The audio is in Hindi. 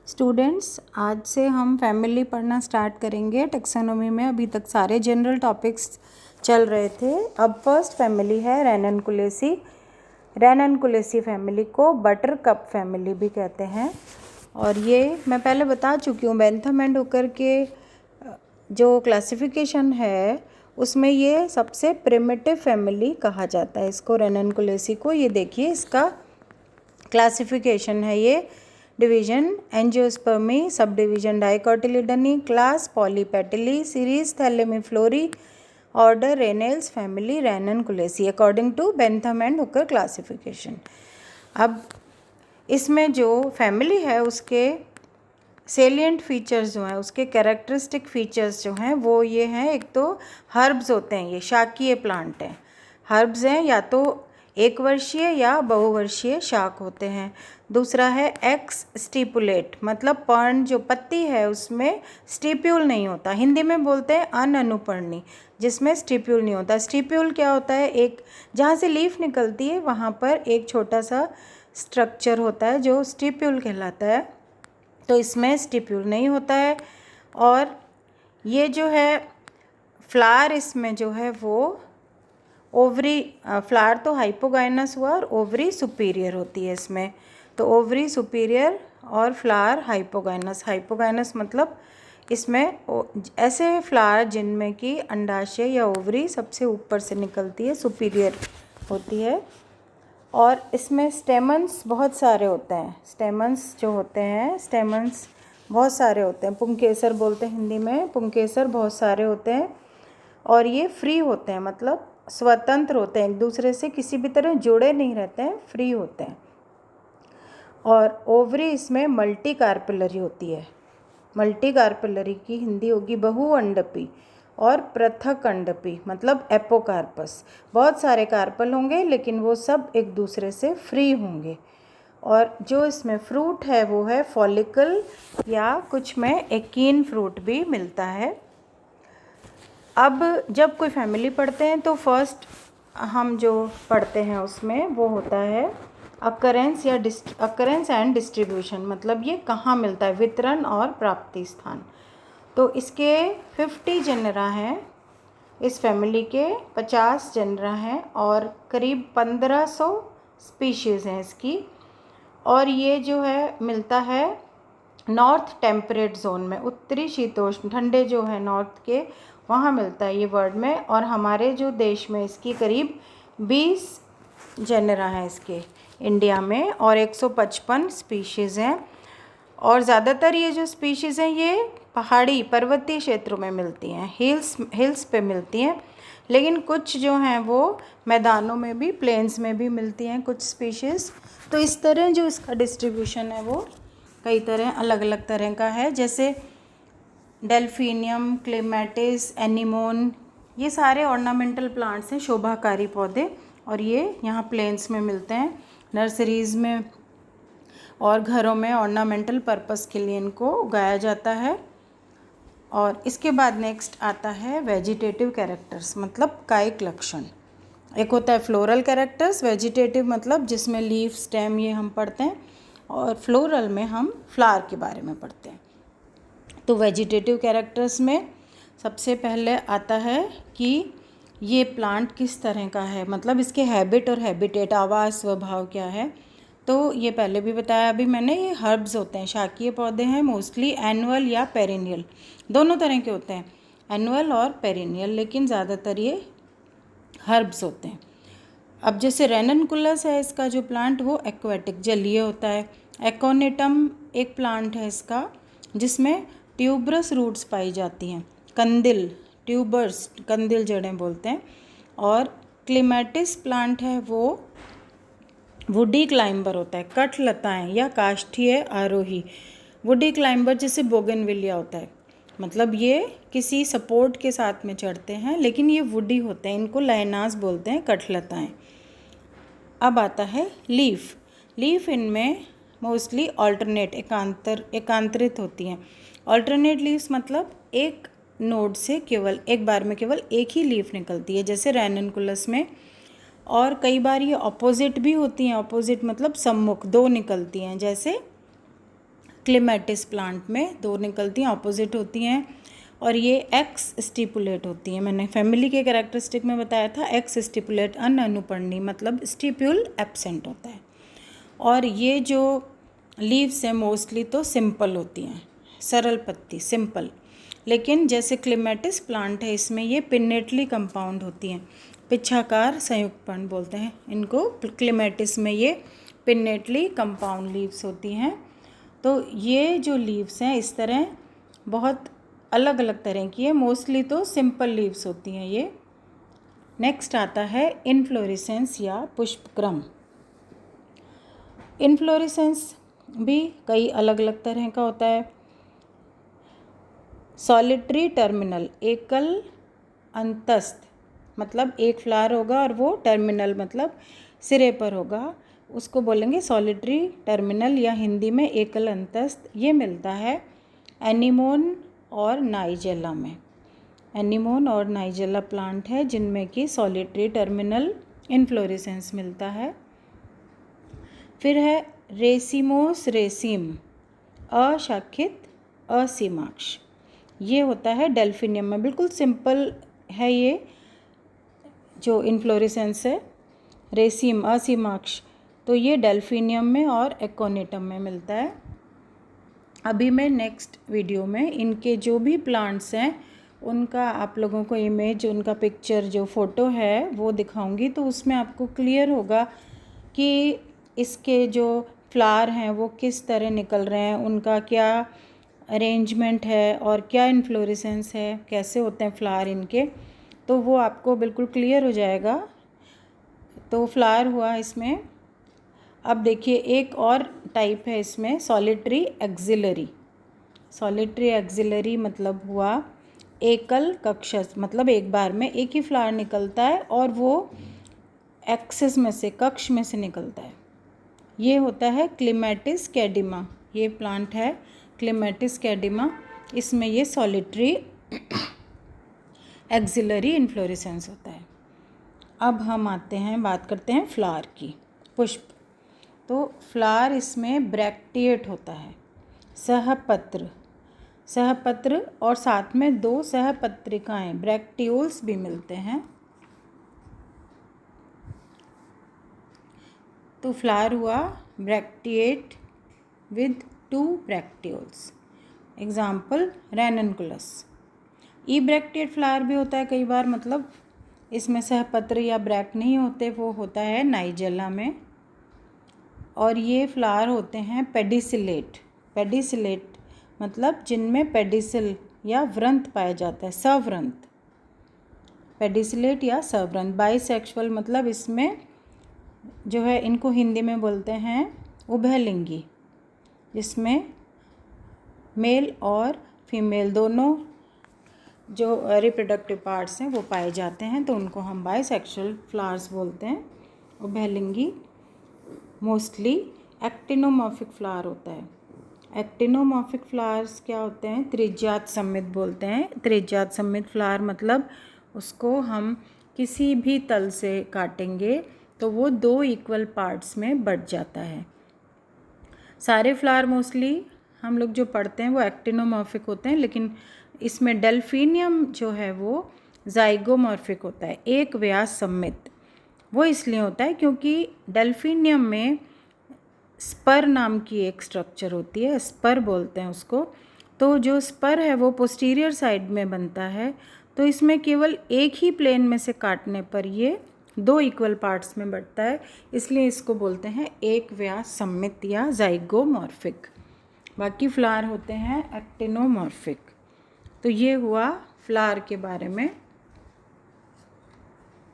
स्टूडेंट्स, आज से हम फैमिली पढ़ना स्टार्ट करेंगे टैक्सोनॉमी में। अभी तक सारे जनरल टॉपिक्स चल रहे थे। अब फर्स्ट फैमिली है रैननकुलेसी। रैननकुलेसी फैमिली को बटर कप फैमिली भी कहते हैं। और ये मैं पहले बता चुकी हूँ, बेंथम एंड हुकर के जो क्लासिफिकेशन है उसमें ये सबसे प्रिमिटिव फैमिली कहा जाता है इसको, रैननकुलेसी को। ये देखिए इसका क्लासिफिकेशन है। ये division angiospermae, subdivision dicotyledonae, class polypetalae, series thalamiflorae, order ranales, family ranunculaceae according to Bentham and Hooker classification. अब इसमें जो फैमिली है उसके सेलिएंट फीचर्स जो हैं, उसके कैरेक्टरिस्टिक फीचर्स जो हैं वो ये हैं। एक तो हर्ब्स होते हैं, ये शाकीय प्लांट हैं। हर्ब्स हैं या तो एक वर्षीय या बहुवर्षीय शाक होते हैं। दूसरा है एक्स स्टिपुलेट, मतलब पर्ण जो पत्ती है उसमें स्टिप्यूल नहीं होता। हिंदी में बोलते हैं अनअनुपर्णी, जिसमें स्टिप्यूल नहीं होता। स्टिप्यूल क्या होता है? एक जहाँ से लीफ निकलती है वहाँ पर एक छोटा सा स्ट्रक्चर होता है जो स्टिप्यूल कहलाता है। तो इसमें स्टिप्यूल नहीं होता है। और ये जो है फ्लावर, इसमें जो है वो ओवरी, फ्लावर तो हाइपोगाइनस हुआ और ओवरी सुपीरियर होती है इसमें। तो ओवरी सुपीरियर और फ्लावर हाइपोगाइनस। हाइपोगाइनस मतलब इसमें ऐसे फ्लावर जिनमें कि अंडाशय या ओवरी सबसे ऊपर से निकलती है, सुपीरियर होती है। और इसमें स्टेमन्स बहुत सारे होते हैं। स्टेमन्स जो होते हैं, स्टेमन्स बहुत सारे होते हैं। पुंकेसर बोलते हैं हिंदी में, पुंकेसर बहुत सारे होते हैं। और ये फ्री होते हैं, मतलब स्वतंत्र होते हैं, एक दूसरे से किसी भी तरह जुड़े नहीं रहते हैं, फ्री होते हैं। और ओवरी इसमें मल्टी कार्पिलरी होती है। मल्टी कार्पिलरी की हिंदी होगी बहुअंडपी। और पृथक अंडपी मतलब एपोकार्पस। बहुत सारे कार्पल होंगे लेकिन वो सब एक दूसरे से फ्री होंगे। और जो इसमें फ्रूट है वो है फॉलिकल, या कुछ में एकीन फ्रूट भी मिलता है। अब जब कोई फैमिली पढ़ते हैं तो फर्स्ट हम जो पढ़ते हैं उसमें वो होता है अकरेंस या अकरेंस एंड डिस्ट्रीब्यूशन, मतलब ये कहाँ मिलता है, वितरण और प्राप्ति स्थान। तो इसके 50 जेनरा हैं, इस फैमिली के 50 जेनरा हैं और करीब 1500 स्पीशीज़ हैं इसकी। और ये जो है मिलता है नॉर्थ टेम्परेट जोन में, उत्तरी शीतोष्ण ठंडे जो है नॉर्थ के, वहाँ मिलता है ये वर्ल्ड में। और हमारे जो देश में इसकी करीब 20 जेनरा हैं इसके इंडिया में, और 155 स्पीशीज़ हैं। और ज़्यादातर ये जो स्पीशीज़ हैं ये पहाड़ी पर्वतीय क्षेत्रों में मिलती हैं, हिल्स पे मिलती हैं। लेकिन कुछ जो हैं वो मैदानों में भी, प्लेन्स में भी मिलती हैं कुछ स्पीशीज़। तो इस तरह जो इसका डिस्ट्रीब्यूशन है वो कई तरह अलग अलग तरह का है, जैसे डेल्फिनियम, क्लेमेटिस, एनीमोन, ये सारे ऑर्नामेंटल प्लांट्स हैं, शोभाकारी पौधे। और ये यहाँ प्लेन्स में मिलते हैं, नर्सरीज़ में और घरों में ऑर्नामेंटल पर्पस के लिए इनको उगाया जाता है। और इसके बाद नेक्स्ट आता है वेजिटेटिव कैरेक्टर्स, मतलब कायिक लक्षण। एक होता है फ्लोरल कैरेक्टर्स, वेजिटेटिव मतलब जिसमें लीफ, स्टेम ये हम पढ़ते हैं, और फ्लोरल में हम फ्लावर के बारे में पढ़ते हैं। तो वेजिटेटिव कैरेक्टर्स में सबसे पहले आता है कि ये प्लांट किस तरह का है, मतलब इसके हैबिट और हैबिटेट, आवास, स्वभाव क्या है। तो ये पहले भी बताया अभी मैंने, ये हर्ब्स होते हैं, शाकीय पौधे हैं, मोस्टली एनुअल या पेरिनियल, दोनों तरह के होते हैं, एनुअल और पेरिनियल, लेकिन ज़्यादातर ये हर्ब्स होते हैं। अब जैसे रेननकुलस है इसका जो प्लांट, वो एक्वेटिक जलीय होता है। एकोनेटम एक प्लांट है इसका जिसमें ट्यूबरस रूट्स पाई जाती हैं, कंदिल, ट्यूबर्स, कंदिल जड़ें बोलते हैं। और क्लेमेटिस प्लांट है वो वुडी क्लाइंबर होता है, कठलताएं या काष्ठीय आरोही। वुडी क्लाइंबर जैसे बोगनविलिया होता है, मतलब ये किसी सपोर्ट के साथ में चढ़ते हैं, लेकिन ये वुडी होते हैं, इनको लाइनास बोलते हैं, कठलताएं। अब आता है लीफ। लीफ इनमें मोस्टली ऑल्टरनेट, एकांतरित होती हैं। ऑल्टरनेट लीव्स मतलब एक नोड से केवल एक बार में केवल एक ही लीफ निकलती है, जैसे रैननकुलस में। और कई बार ये ऑपोजिट भी होती हैं, ऑपोजिट मतलब सम्मुख, दो निकलती हैं, जैसे क्लेमेटिस प्लांट में 2 निकलती हैं, ऑपोजिट होती हैं और ये एक्स स्टिपुलेट होती हैं। मैंने फैमिली के कैरेक्टरिस्टिक में बताया था एक्स स्टिपुलेट अनुपर्णी, मतलब स्टिप्यूल एब्सेंट होता है। और ये जो लीव्स हैं मोस्टली तो सिंपल होती हैं, सरल पत्ती सिंपल, लेकिन जैसे क्लेमेटिस प्लांट है इसमें ये पिन्नेटली कंपाउंड होती हैं, पिच्छाकार संयुक्त पर्ण बोलते हैं इनको। क्लेमेटिस में ये पिन्नेटली कंपाउंड लीव्स होती हैं। तो ये जो लीव्स हैं इस तरह बहुत अलग अलग तरह की है, मोस्टली तो सिंपल लीव्स होती हैं ये। नेक्स्ट आता है इनफ्लोरेसेंस या पुष्पक्रम। इनफ्लोरेसेंस भी कई अलग अलग तरह का होता है। सॉलिटरी टर्मिनल, एकल अंतस्थ, मतलब एक फ्लावर होगा और वो टर्मिनल मतलब सिरे पर होगा, उसको बोलेंगे सॉलिटरी टर्मिनल या हिंदी में एकल अंतस्थ। ये मिलता है एनीमोन और नाइजेला में। एनीमोन और नाइजेला प्लांट है जिनमें कि सॉलिटरी टर्मिनल इनफ्लोरेसेंस मिलता है। फिर है रेसिमोस रेसिम, अशाखित असीमाक्ष, ये होता है डेल्फिनियम में। बिल्कुल सिंपल है ये जो इनफ्लोरेसेंस है। रेसिम असीमाक्ष तो ये डेल्फिनियम में और एकोनेटम में मिलता है। अभी मैं नेक्स्ट वीडियो में इनके जो भी प्लांट्स हैं उनका आप लोगों को इमेज, उनका पिक्चर जो फ़ोटो है वो दिखाऊंगी, तो उसमें आपको क्लियर होगा कि इसके जो फ्लावर हैं वो किस तरह निकल रहे हैं, उनका क्या अरेंजमेंट है और क्या इन्फ्लोरेसेंस है, कैसे होते हैं फ्लावर इनके, तो वो आपको बिल्कुल क्लियर हो जाएगा। तो फ्लावर हुआ इसमें। अब देखिए एक और टाइप है इसमें सॉलिटरी एक्सिलरी। सॉलिटरी एक्सिलरी मतलब हुआ एकल कक्षस, मतलब एक बार में एक ही फ्लावर निकलता है और वो एक्सिस में से, कक्ष में से निकलता है। ये होता है क्लेमेटिस कैडिमा। ये प्लांट है क्लेमेटिस कैडिमा, इसमें ये सॉलिटरी एक्सिलरी इन्फ्लोरेसेंस होता है। अब हम आते हैं, बात करते हैं फ्लावर की, पुष्प। तो फ्लावर इसमें ब्रैक्टिएट होता है, सहपत्र, सहपत्र और साथ में 2 सहपत्रिकाएं ब्रैक्टियोल्स भी मिलते हैं। तो फ्लावर हुआ bracteate with 2 bracteoles. Example ranunculus. Ebracteate flower भी होता है कई बार, मतलब इसमें सहपत्र या ब्रैक्ट नहीं होते, वो होता है नाइजेला में। और ये फ्लावर होते हैं पेडिसिलेट। पेडिसिलेट मतलब जिनमें पेडिसिल या व्रंत पाया जाता है, सव्रंत, पेडिसिलेट या सव्रंत। बाइसेक्सुअल मतलब इसमें जो है इनको हिंदी में बोलते हैं उभयलिंगी, जिसमें मेल और फीमेल दोनों जो रिप्रोडक्टिव पार्ट्स हैं वो पाए जाते हैं, तो उनको हम बाइसेक्सुअल फ्लावर्स बोलते हैं, उभयलिंगी। मोस्टली एक्टिनोमॉर्फिक फ्लावर होता है। एक्टिनोमॉर्फिक फ्लावर्स क्या होते हैं, त्रिज्यात सममित बोलते हैं। त्रिज्यात सममित फ्लावर मतलब उसको हम किसी भी तल से काटेंगे तो वो 2 इक्वल पार्ट्स में बट जाता है। सारे फ्लावर मोस्टली हम लोग जो पढ़ते हैं वो एक्टिनोमॉर्फिक होते हैं, लेकिन इसमें डेल्फिनियम जो है वो जाइगोमॉर्फिक होता है, एक व्यास सममित। वो इसलिए होता है क्योंकि डेल्फिनियम में स्पर नाम की एक स्ट्रक्चर होती है, स्पर बोलते हैं उसको। तो जो स्पर है वो पोस्टीरियर साइड में बनता है, तो इसमें केवल एक ही प्लेन में से काटने पर ये 2 इक्वल पार्ट्स में बढ़ता है, इसलिए इसको बोलते हैं एक व्यास सममित या जाइगोमॉर्फिक। बाकी फ्लावर होते हैं एक्टिनोमॉर्फिक। तो ये हुआ फ्लावर के बारे में।